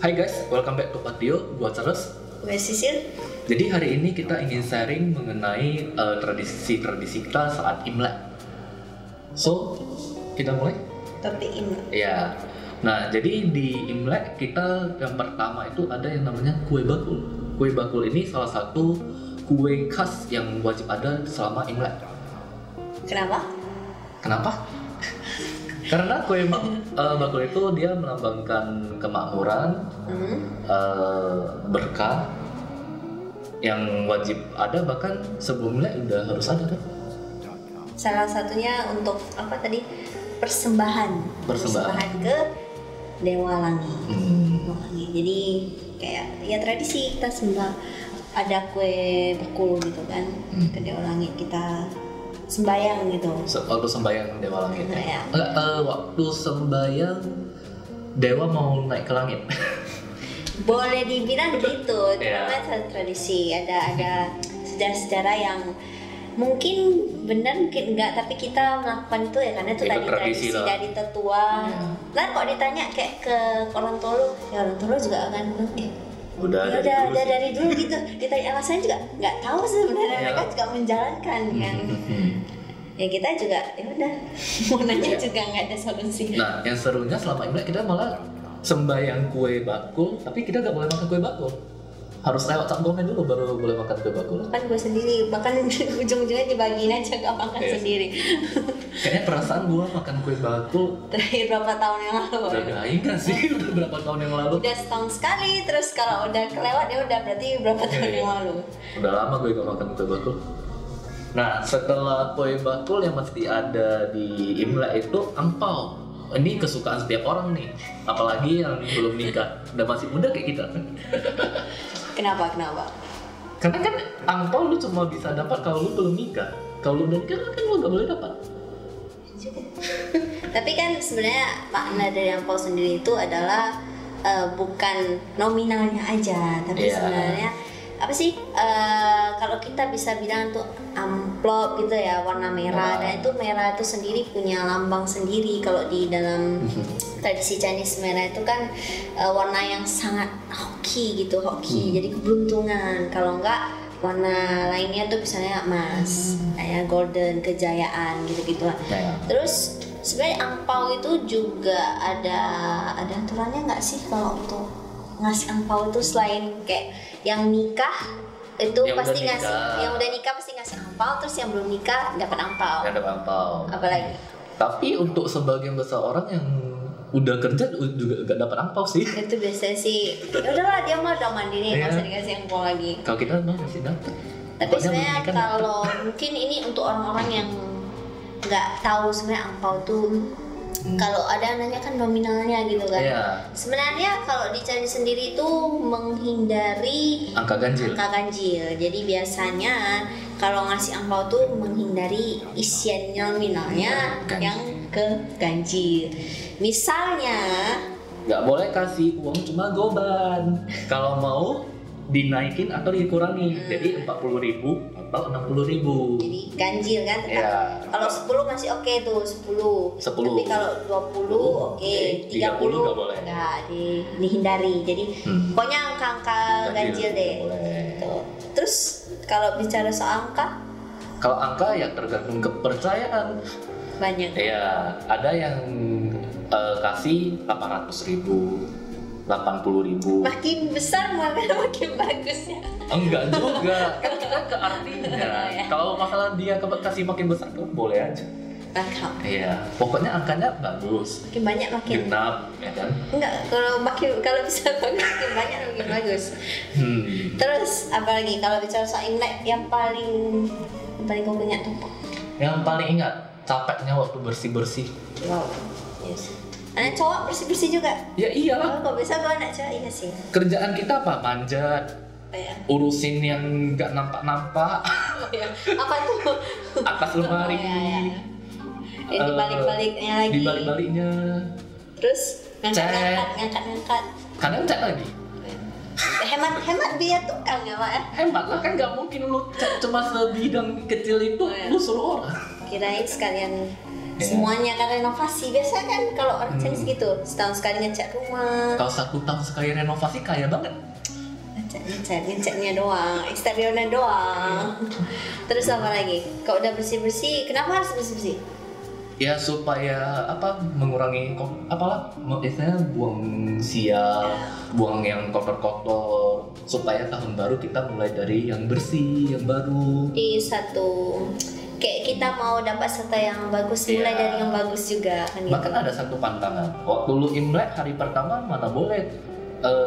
Hai guys, welcome back to Patio. Gua Charles. Gue Sisil. Jadi hari ini kita ingin sharing mengenai tradisi-tradisi kita saat Imlek. So, kita mulai? Topik Imlek. Ya. Nah, jadi di Imlek kita yang pertama itu ada yang namanya kue bakul. Kue bakul ini salah satu kue khas yang wajib ada selama Imlek. Kenapa? Kenapa? Karena kue bakul itu dia melambangkan kemakmuran, berkah yang wajib ada, bahkan sebelum Imlek udah harus ada kan? Salah satunya untuk apa tadi? Persembahan ke Dewa Langit. Jadi kayak ya tradisi kita sembah, ada kue bakul gitu kan ke Dewa Langit, kita sembayang gitu. Waktu sembayang Dewa Langit. Ya. Waktu sembayang Dewa mau naik ke langit. Boleh dibilang begitu. Itu Ya. namanya tradisi. Ada sejarah-sejarah yang mungkin benar mungkin enggak, tapi kita melakukan itu ya karena itu Ikut tadi tradisi tradisi lah. dari tetua. Lah kok ditanya kayak ke orang tua lu, ya orang tua lu juga akan Udah ya udah dari dulu gitu. Ditanya alasannya juga nggak tahu sebenarnya, Ya. mereka juga menjalankan kan. Ya kita juga ya udah mau nanya juga nggak ada solusi. Nah, yang serunya selama Imlek kita malah sembayang kue bakul, tapi kita nggak boleh makan kue bakul. Harus lewat cap gomeh dulu baru boleh makan kue bakul. Kan gue sendiri, bahkan ujung-ujungnya dibagiin aja gak makan sendiri. Kayaknya perasaan gua makan kue bakul Terakhir berapa tahun yang lalu? udah gaing kan sih, udah berapa tahun yang lalu. Udah setahun sekali, terus kalau udah kelewat ya udah berarti berapa tahun yang lalu. Udah lama gue gak makan kue bakul. Nah, setelah kue bakul yang mesti ada di Imlek itu angpau. Ini kesukaan setiap orang nih, apalagi yang belum nikah dan masih muda kayak kita. Kenapa? Karena kan angpau lu cuma bisa dapat kalau lu belum nikah. Kalau lu udah nikah kan lu gak boleh dapat. Tapi kan sebenarnya makna dari angpau sendiri itu adalah bukan nominalnya aja, tapi Iya. sebenarnya apa sih? Kalau kita bisa bilang tuh amplop gitu ya, warna merah, dan itu merah itu sendiri punya lambang sendiri. Kalau di dalam tradisi Chinese, merah itu kan warna yang sangat hoki gitu, jadi keberuntungan. Kalau enggak warna lainnya tuh misalnya emas, kayak golden, kejayaan gitu-gitu. Ya. Terus sebenarnya angpau itu juga ada aturannya nggak sih kalau untuk ngasih angpau itu, selain kayak yang nikah itu Yang pasti udah ngasih, nikah. yang udah nikah pasti ngasih angpau, terus yang belum nikah dapat angpau. Gak ada angpau. Apalagi Tapi untuk sebagian besar orang yang udah kerja juga gak dapat angpau sih. itu biasanya sih ya udahlah dia mah udah mandiri, nggak Iya. usah dikasih angpau lagi. Kalau kita mah masih dapat. Tapi sebenarnya kalau mungkin ini untuk orang-orang yang nggak tahu sebenarnya angpau tuh, kalau ada yang nanya kan nominalnya gitu kan. Iya. Sebenarnya kalau dicari sendiri itu menghindari Angka ganjil. angka ganjil. Jadi biasanya kalau ngasih angpau tuh menghindari isian nominalnya Ganjil. yang ke ganjil. Misalnya Gak boleh kasih uang cuma goban. Kalau mau dinaikin atau dikurangi. Jadi 40.000 atau 60.000. jadi ganjil kan tetap. Iya. Kalau 10 masih oke tuh, 10. 10. Tapi kalau 20 oke, 30 nggak boleh. Enggak, dihindari. Jadi pokoknya angka-angka ganjil deh. nggak boleh. Gitu. Terus kalau bicara soal angka Kalau angka ya tergantung kepercayaan. banyak. Ya, ada yang kasih 800.000, 80.000. Makin besar malah makin bagus ya. Enggak juga, kan kita ke artinya. Ya. Kalau masalah dia kasih makin besar tuh boleh aja. Angka Iya, pokoknya angkanya bagus. makin banyak makin Genap, ya kan? enggak, kalau bisa bagus makin banyak makin bagus. Terus apalagi kalau bicara soal Imlek yang paling kau punya tuh? Yang paling ingat capeknya waktu bersih-bersih. Wow. Yes. Anak cowok bersih-bersih juga. Ya iyalah, Oh, kok bisa gue anak cowok? Iya sih. kerjaan kita apa? Manjat, Ya. urusin yang nggak nampak-nampak, Oh, ya. Apa tuh? atas lemari, Oh, ya. Yang dibalik-baliknya lagi. dibalik-baliknya, Terus ngangkat. kadang cat lagi. Hemat biaya tukang ya, Pak ya. Hemat lah, kan nggak mungkin lu cat cuma sebidang kecil itu Oh, iya. lu suruh orang. Kirain sekalian Semuanya kan renovasi. Biasa kan kalau orang Chinese gitu, setahun sekali ngecat rumah. Kalau 1 tahun sekali renovasi kaya banget. Ngecatnya doang, eksteriornya doang. Terus apa lagi? Kalau udah bersih-bersih, kenapa harus bersih-bersih? Ya supaya mengurangi istilahnya buang sial, buang yang kotor-kotor, supaya tahun baru kita mulai dari yang bersih, yang baru. Di satu kayak kita mau dapat serta yang bagus, mulai dari yang bagus juga kan gitu. Bahkan ada satu pantangan, waktu lu Imlek hari pertama mana boleh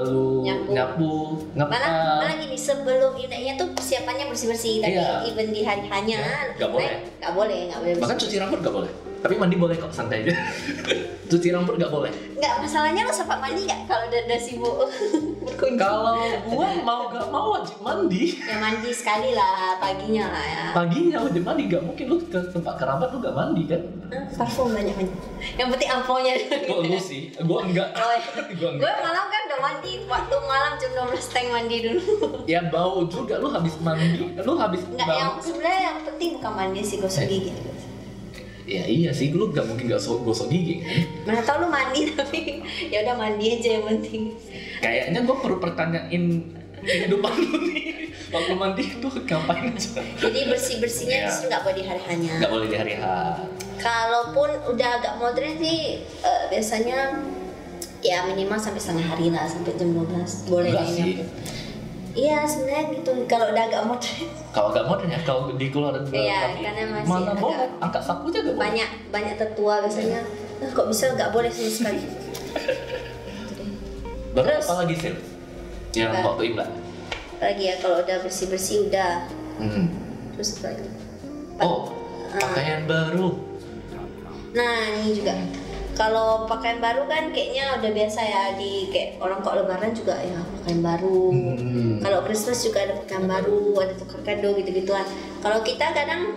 lu nyapu malah gini, sebelum Imleknya tuh persiapannya bersih-bersih, tapi even di hari hanya nggak boleh bahkan cuci rambut nggak boleh, tapi mandi boleh kok, santai aja. Cuci rambut nggak boleh. Nggak, masalahnya lo sempat mandi nggak kalau udah sibuk berkunjung? Kalau gua mau nggak mau wajib mandi. Ya mandi sekali lah, paginya lah ya. Paginya wajib mandi, nggak mungkin lu ke tempat kerabat lu nggak mandi kan? Parfum banyak. Yang penting amponya. Lu sih, gua enggak. Gue malam kan udah mandi, waktu malam jam 12 teng mandi dulu. Ya bau juga, lu habis mandi, lu habis nggak, yang sebenarnya yang penting bukan mandi sih, gosok gigi. Ya iya sih, lu gak mungkin gosok gigi kan? Mana tau lu mandi tapi ya udah mandi aja yang penting. Kayaknya gue perlu pertanyain kehidupan lu nih. Waktu mandi itu ngapain aja? Jadi bersih-bersihnya justru nggak boleh di hari hanya. Nggak boleh di hari H. Kalaupun udah agak modern sih, biasanya ya minimal sampai setengah hari lah, sampai jam 12 boleh kayaknya. Iya sebenarnya gitu, kalau udah agak modern. Kalau agak modern ya, kalau di keluarga karena masih mana boleh, angkat sapu aja gak boleh. Banyak tetua biasanya, kok bisa nggak boleh sama sekali. Terus apa lagi sih? Yang waktu Imlek? Lagi ya, kalau udah bersih-bersih udah. Terus apa lagi? Pakaian baru. Nah ini juga. Kalau pakaian baru kan kayaknya udah biasa ya, di kayak orang kok lebaran juga ya pakaian baru. Kalau Christmas juga ada pakaian baru, ada tukar kado gitu-gituan. Kalau kita kadang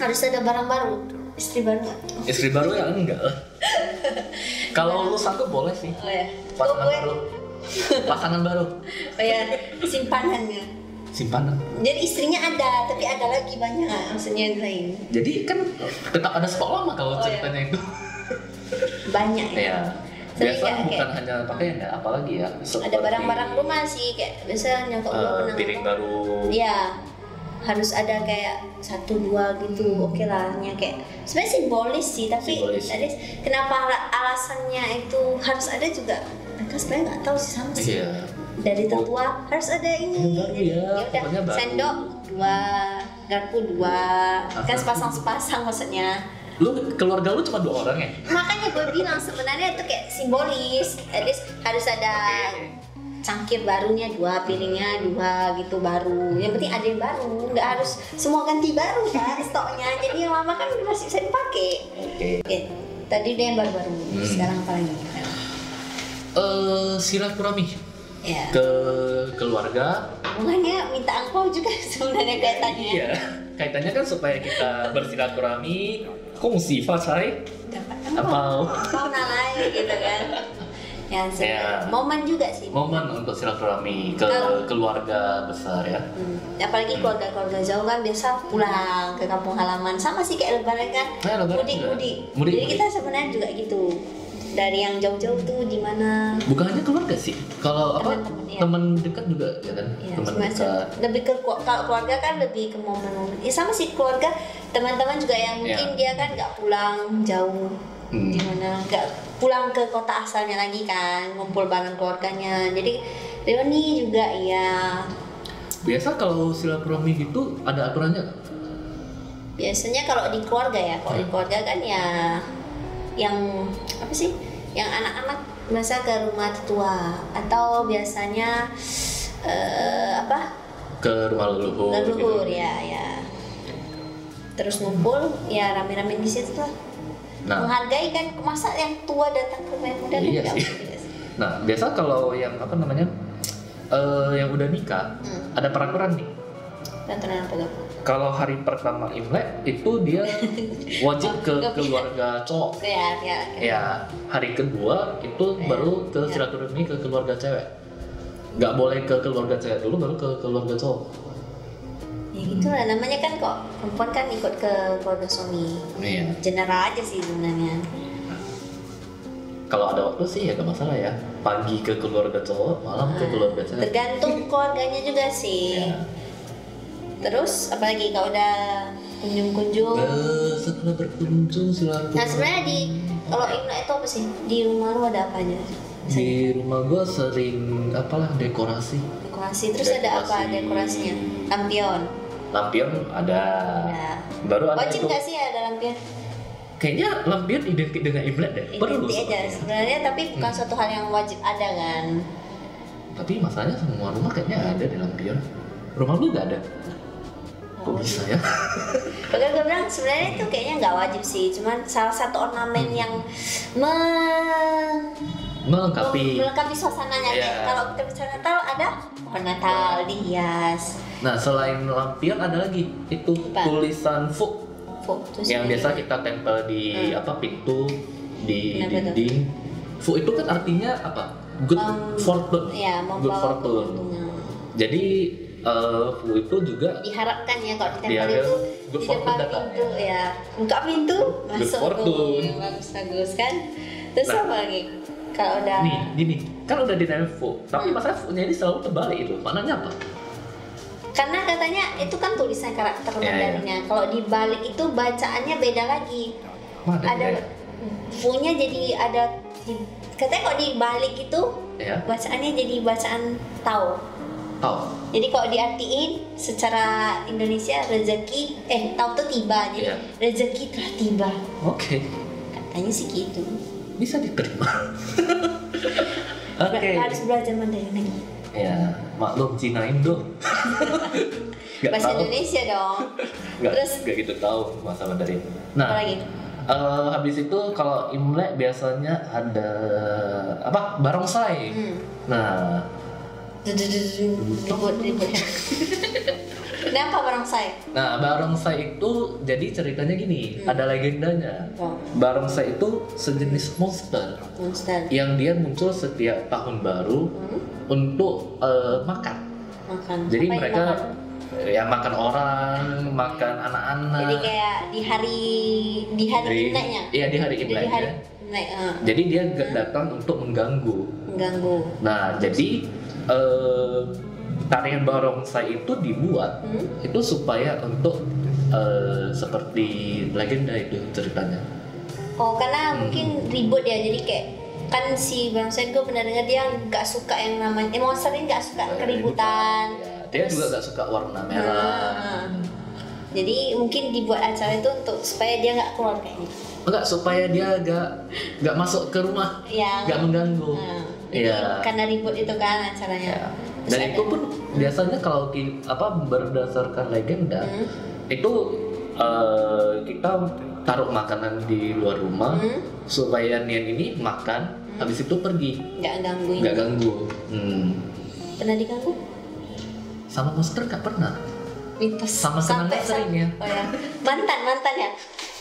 harus ada barang baru. Istri baru nggak? Istri baru ya enggak lah. Kalau lu satu boleh sih. Oh ya. Pasangan baru. Oh ya, simpanannya. Simpanan. Jadi istrinya ada, tapi ada lagi banyak, maksudnya yang lain. Jadi kan tetap ada stok lama kalau ceritanya itu. Banyak ya. Biasa bukan hanya pakaian ya, apalagi ya. Ada barang-barang rumah sih, kayak biasa nyokap gue pernah. Piring baru. Iya. Harus ada kayak 1-2 gitu, oke lah. Kayak sebenarnya simbolis sih, tapi tadi kenapa alasannya itu harus ada juga? Mereka sebenarnya nggak tahu sih, sama sih. Iya. Dari tetua harus ada ini. Ya udah sendok 2, garpu 2, kan sepasang maksudnya. Lu keluarga lu cuma 2 orang ya? Makanya gue bilang sebenarnya itu kayak simbolis. At least harus ada cangkir barunya 2, piringnya 2 gitu baru. Yang penting ada yang baru, nggak harus semua ganti baru kan stoknya. Jadi yang lama kan masih bisa dipakai. Oke. Tadi dia yang baru-baru. Sekarang apa lagi? Silaturahmi. Ya. Ke keluarga. Hubungannya minta angpau juga sebenarnya kaitannya. Iya, kaitannya kan supaya kita bersilaturahmi. Kok musibah say? Dapat angpau nalai gitu kan. Ya, momen juga sih. Momen untuk silaturahmi ke keluarga besar ya. Apalagi keluarga-keluarga jauh kan biasa pulang ke kampung halaman, sama sih kayak lebaran kan. Mudik. Jadi kita sebenarnya juga gitu. Dari yang jauh-jauh tuh di mana? Bukan hanya keluarga sih. Kalau teman dekat juga ya kan. Ya, teman dekat. Lebih ke kalau keluarga kan lebih ke momen-momen. Ya sama sih keluarga, teman-teman juga yang mungkin dia kan nggak pulang jauh. Di mana nggak pulang ke kota asalnya lagi kan, ngumpul bareng keluarganya. Jadi reuni juga ya. Biasa kalau silaturahmi gitu ada aturannya nggak? Biasanya kalau di keluarga ya, kalau di keluarga kan ya yang apa sih, yang anak-anak biasa ke rumah tua atau biasanya ke rumah leluhur gitu. ya terus ngumpul ya rame-rame di situ lah. Menghargai kan, masa yang tua datang ke rumah yang muda kan sih. Nah biasa kalau yang yang udah nikah ada peraturan nih. Peraturan apa tuh? Kalau hari pertama Imlek itu dia wajib ke keluarga cowok. Ya, hari kedua itu baru ke silaturahmi ke keluarga cewek. Nggak boleh ke keluarga cewek dulu baru ke keluarga cowok. Ya gitu lah, namanya kan kok perempuan kan ikut ke keluarga suami. Iya. General aja sih sebenarnya. Kalau ada waktu sih ya gak masalah ya. Pagi ke keluarga cowok, malam ke keluarga cewek. Tergantung keluarganya juga sih. Ya. Terus apalagi kalau udah kunjung-kunjung. Setelah berkunjung silaturahmi. Nah sebenarnya kalau Imlek itu apa sih? Di rumah lu ada apa aja? Di rumah gua sering apalah dekorasi. Dekorasi. Terus ada apa dekorasinya? Lampion. Lampion ada. Nah. Baru ada Wajib itu. nggak sih ada lampion? Kayaknya lampion identik dengan Imlek deh. Perlu Identik aja sepertinya. sebenarnya, tapi bukan suatu hal yang wajib ada kan. Tapi masalahnya semua rumah kayaknya ada di lampion. Rumah lu nggak ada? Kok bisa ya? Bahkan gue bilang sebenarnya itu kayaknya nggak wajib sih, cuman salah satu ornamen yang melengkapi suasananya. Iya. Kayak kalau kita bicara Natal ada pohon Natal dihias. Nah selain lampion ada lagi itu Apa? tulisan Fuk Terus yang ini. biasa kita tempel di pintu, di Kenapa tuh? dinding. Fuk itu kan artinya apa? Good fortune. Ya, Good membawa fortune. keuntungan. Jadi Fuk itu juga Diharapkan ya kalau ditempel Diharapkan itu good di fortune depan datang, pintu ya. Buka pintu masuk fortune. bagus kan. Terus Nah. apa lagi? Kalau udah nih gini kan udah ditempel Fuk, tapi masalah Fuknya ini selalu terbalik itu. Maknanya apa? karena katanya itu kan tulisan karakter Ya, Mandarinnya. Kalau dibalik itu bacaannya beda lagi. Mana Ada ya? fu-nya jadi ada katanya kalau dibalik itu Ya, bacaannya jadi bacaan tau. tahu. Jadi kalau diartiin secara Indonesia rezeki tahu tuh tiba. Jadi Iya. rezeki telah tiba. Oke, Katanya sih gitu. bisa diterima. Oke. Harus belajar Mandarin lagi. Ya, maklum Cina Indo. Gak Bahasa tahu. Indonesia dong. Terus Gak gitu tahu masa Mandarin. apa Nah, lagi? habis itu kalau Imlek biasanya ada apa? Barongsai. Nah, Ribut. Kenapa barongsai? nah barongsai itu jadi ceritanya gini, ada legendanya. Oh, Barongsai itu sejenis monster monster. yang dia muncul setiap tahun baru untuk makan. Makan. Jadi Apa yang mereka makan? ya makan orang, makan anak-anak. Jadi kayak di hari Imleknya. Iya, di hari Jadi Imlek. hari Ya. Imlek, Jadi dia datang untuk mengganggu. mengganggu. Nah, jadi tarian barongsai itu dibuat itu supaya untuk seperti legenda itu ceritanya. Oh, karena mungkin ribut ya. Jadi kayak kan si barongsai gue pernah dengar dia nggak suka yang namanya monster ini nggak suka keributan. Ya, dia juga nggak suka warna merah. Jadi mungkin dibuat acara itu untuk supaya dia nggak keluar kayaknya. Enggak, supaya dia nggak masuk ke rumah, Ya. nggak mengganggu. Jadi Iya. karena ribut itu kan acaranya. Ya. Terus Dan ada- itu pun biasanya kalau berdasarkan legenda itu kita taruh makanan di luar rumah supaya Nian ini makan, habis itu pergi, nggak gangguin. nggak ganggu. Pernah diganggu? Sama monster nggak pernah. Mitos. Sama kenangan sering ya. Oh ya. Mantan ya.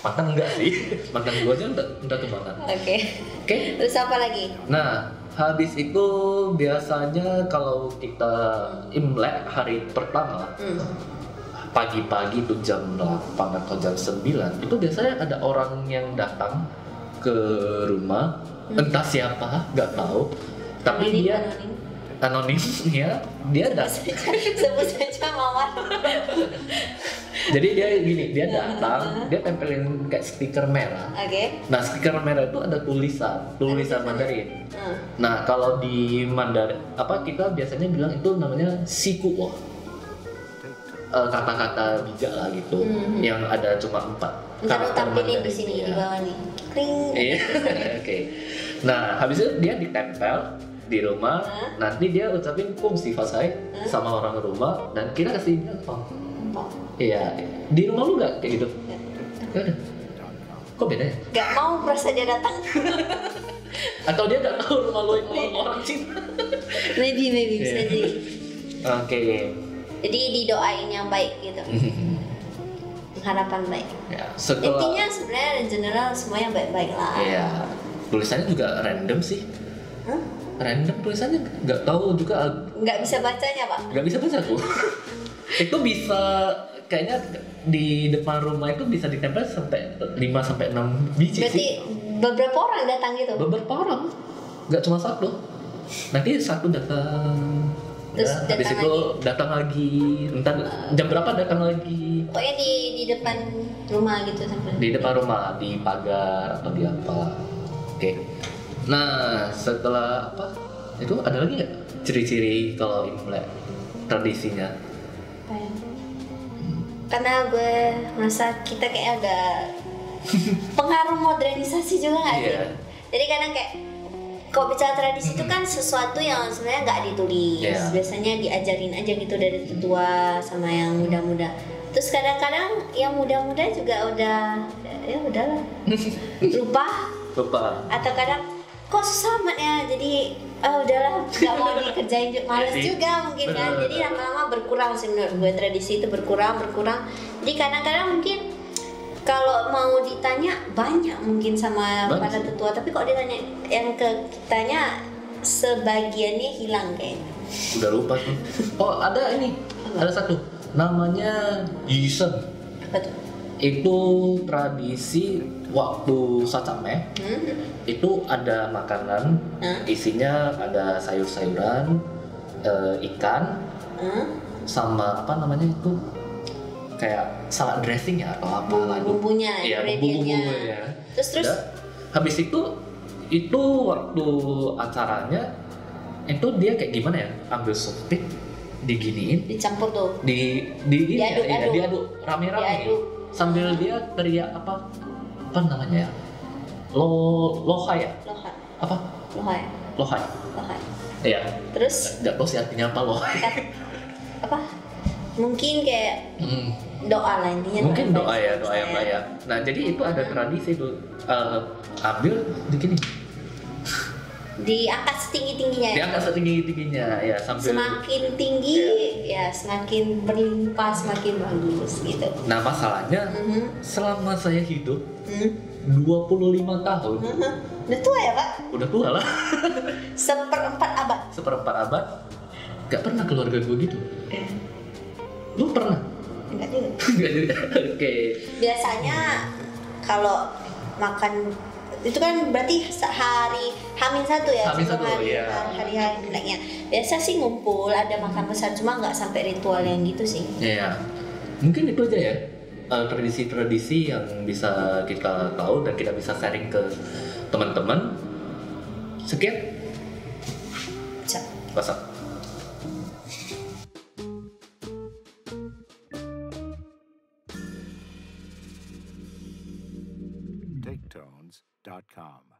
Mantan enggak sih, mantan gua aja udah tunangan. Oke. Oke. Terus apa lagi? Nah, habis itu biasanya kalau kita Imlek hari pertama, pagi-pagi itu jam 8 atau jam 9, itu biasanya ada orang yang datang ke rumah, entah siapa, nggak tahu. Tapi Anonim, dia anonim. anonim ya, dia datang. Sebut saja Mawar. Jadi dia gini, dia datang, dia tempelin kayak stiker merah. Oke. Nah, stiker merah itu ada tulisan Mandarin. Nah, kalau di Mandarin kita biasanya bilang itu namanya siku. Kata-kata bijak lah gitu, yang ada cuma 4 Ntar lu tampilin Mandarin. di sini Iya. di bawah nih. Kring. Iya, oke. Nah, habis itu dia ditempel di rumah, nanti dia ucapin kung si fasai sama orang rumah, dan kita kasih dia apa? Iya, di rumah lu nggak kayak gitu? Nggak ada. Kok beda ya? Gak mau merasa dia datang. Atau dia nggak tahu rumah lu itu orang Cina? Maybe bisa Iya. jadi. Oke. Jadi didoain yang baik gitu. Harapan baik. Ya, setelah Intinya sebenarnya in general semua yang baik-baik lah. Iya, tulisannya juga random sih. Hah? Random tulisannya nggak tahu juga, Nggak bisa bacanya pak. nggak bisa baca aku. Itu bisa kayaknya di depan rumah itu bisa ditempel sampai 5 sampai 6 biji Berarti sih. beberapa orang datang gitu. Beberapa orang, nggak cuma satu. Nanti satu datang, Terus ya, habis datang itu datang lagi. Entar jam berapa datang lagi? Pokoknya di depan rumah gitu sampai. Di depan rumah, di pagar atau di apa. Oke. Nah, setelah apa? Itu ada lagi nggak ciri-ciri kalau Imlek tradisinya? Apa ya? Karena gue merasa kita kayak ada pengaruh modernisasi juga nggak sih? Iya. Jadi kadang kayak kalau bicara tradisi itu kan sesuatu yang sebenarnya nggak ditulis. Iya. Biasanya diajarin aja gitu dari tua sama yang muda-muda. Terus kadang-kadang yang muda-muda juga udah ya udahlah lupa atau kadang kok susah amat ya, jadi udahlah nggak mau dikerjain, males juga mungkin kan. Jadi lama-lama berkurang sih menurut gue, tradisi itu berkurang. Jadi kadang-kadang mungkin kalau mau ditanya banyak mungkin sama para tetua, tapi kalau ditanya yang ke kitanya sebagiannya hilang kayaknya. Udah lupa tuh. Oh, ada ini. Ada satu. Namanya Yusen. Apa tuh? Itu tradisi waktu Sacame. Itu ada makanan, isinya ada sayur-sayuran, ikan, sama apa namanya itu? Kayak salad dressing ya atau apa lagi? Bumbunya, ya, ingredientnya. bumbu-bumbunya. Terus habis itu waktu acaranya itu dia kayak gimana ya? Ambil sopik, diginiin, dicampur tuh. diaduk rame-rame. Sambil dia teriak apa namanya ya? Lohai ya? Apa? Lohai. Iya. Terus nggak tahu sih artinya apa lohai. Apa? Mungkin kayak doa lah intinya. Mungkin doa yang banyak. Nah, jadi itu ada tradisi itu ambil begini. Diangkat setinggi-tingginya. Diangkat setinggi-tingginya ya, sambil semakin tinggi ya semakin berlimpah, semakin bagus gitu. Nah, masalahnya selama saya hidup 25 tahun. Udah tua ya, Pak? Udah tua lah. Seperempat abad. Gak pernah keluarga gue gitu. Lu pernah? Enggak juga. Enggak juga. Oke. Biasanya kalau makan itu kan berarti hari H-1 ya. H-1 ya. Hari Imleknya. Biasa sih ngumpul, ada makan besar, cuma nggak sampai ritual yang gitu sih. Iya. Mungkin itu aja ya. Tradisi-tradisi yang bisa kita tahu dan kita bisa sharing ke teman-teman. Sekian. Pasang. Taketones.com